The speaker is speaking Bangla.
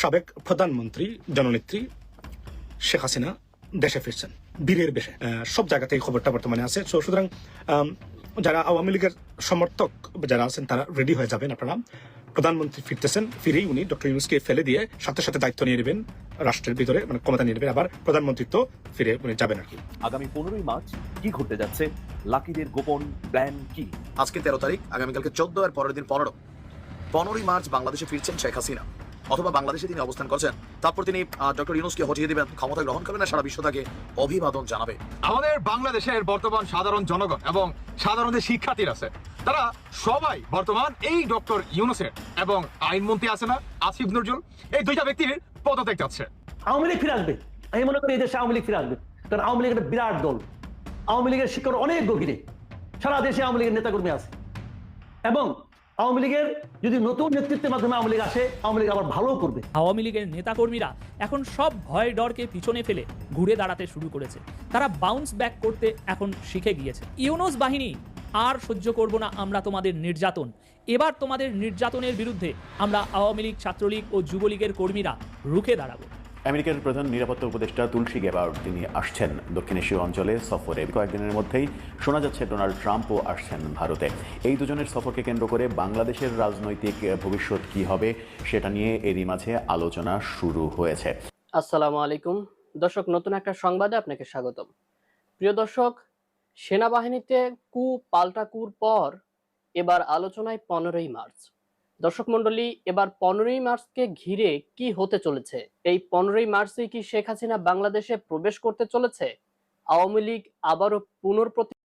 সাবেক প্রধানমন্ত্রী জননেত্রী শেখ হাসিনা দেশে ফিরছেন বীরের বেশে। সব জায়গাতেই খবরটা বর্তমানে আছে। সুতরাং যারা আওয়ামী লীগের সমর্থক যারা আছেন তারা রেডি হয়ে যাবেন। আপনারা, প্রধানমন্ত্রী ফিরতেছেন, ফিরেই উনি ডক্টর ইউনূসকে ফেলে দিয়ে সাথে সাথে দায়িত্ব নিয়ে নেবেন রাষ্ট্রের ভিতরে, মানে ক্ষমতা নিয়ে নেবেন, আবার প্রধানমন্ত্রিত্ব ফিরে উনি যাবেন আর কি। আগামী 15ই মার্চ কি ঘটতে যাচ্ছে, লাকিদের গোপন প্ল্যান কি? আজকে 13 তারিখ, আগামীকালকে 14 আর পরের দিন 15ই মার্চ বাংলাদেশে ফিরছেন শেখ হাসিনা, অথবা বাংলাদেশে তিনি অবস্থান করছেন। তারপর তিনি ডক্টর ইউনূসকে হটিয়ে দিবেন, ক্ষমতা গ্রহণ করবেন, আর সারা বিশ্ব তাকে অভিবাদন জানাবে। আমাদের বাংলাদেশের বর্তমান সাধারণ জনগণ এবং সাধারণ যে শিক্ষার্থীরা আছে তারা সবাই বর্তমান এই ডক্টর ইউনূসের এবং আইনমন্ত্রী আছে না আসিফ নজরুল, এই দুইটা ব্যক্তির পদত্যাগ চাচ্ছে। আওয়ামী লীগ ফিরে আসবে, আমি মনে করি এই দেশে আওয়ামী লীগ ফিরে আসবে, কারণ আওয়ামী লীগ একটা বিরাট দল। আওয়ামী লীগের শিকড় অনেক গভীরে, সারা দেশে আওয়ামী লীগের নেতাকর্মী আছে, এবং আওয়ামী লীগের যদি নতুন নেতৃত্বের মাধ্যমে আওয়ামী লীগ আসে, আওয়ামী লীগ আবার ভালো করবে। আওয়ামী লীগের নেতাকর্মীরা এখন সব ভয় ডরকে পিছনে ফেলে ঘুরে দাঁড়াতে শুরু করেছে। তারা বাউন্স ব্যাক করতে এখন শিখে গিয়েছে। ইউনূস বাহিনী আর সহ্য করব না আমরা তোমাদের নির্যাতন। এবার তোমাদের নির্যাতনের বিরুদ্ধে আমরা আওয়ামী লীগ, ছাত্রলীগ ও যুবলীগের কর্মীরা রুখে দাঁড়াবো। আমেরিকার প্রধান নিরাপত্তা উপদেষ্টা তুলসী গ্যাবার্ড তিনি আসছেন দক্ষিণ এশীয় অঞ্চলে সফরে। কয়েকদিনের মধ্যেই শোনা যাচ্ছে ডোনাল্ড ট্রাম্পও আসছেন ভারতে। এই দুজনের সফরকে কেন্দ্র করে বাংলাদেশের রাজনৈতিক ভবিষ্যৎ কি হবে সেটা নিয়ে এরই মাঝে আলোচনা শুরু হয়েছে। আসসালামু আলাইকুম দর্শক, নতুন একটা সংবাদে আপনাকে স্বাগতম। প্রিয় দর্শক, সেনাবাহিনীতে কু পাল্টা কুর পর এবার আলোচনায় 15ই মার্চ। দর্শক মন্ডলী, এবার 15ই মার্চকে ঘিরে কি হতে চলেছে? এই 15ই মার্চে কি শেখ হাসিনা বাংলাদেশে প্রবেশ করতে চলেছে? আওয়ামী লীগ আবারও পুনর্প্রতিষ্ঠা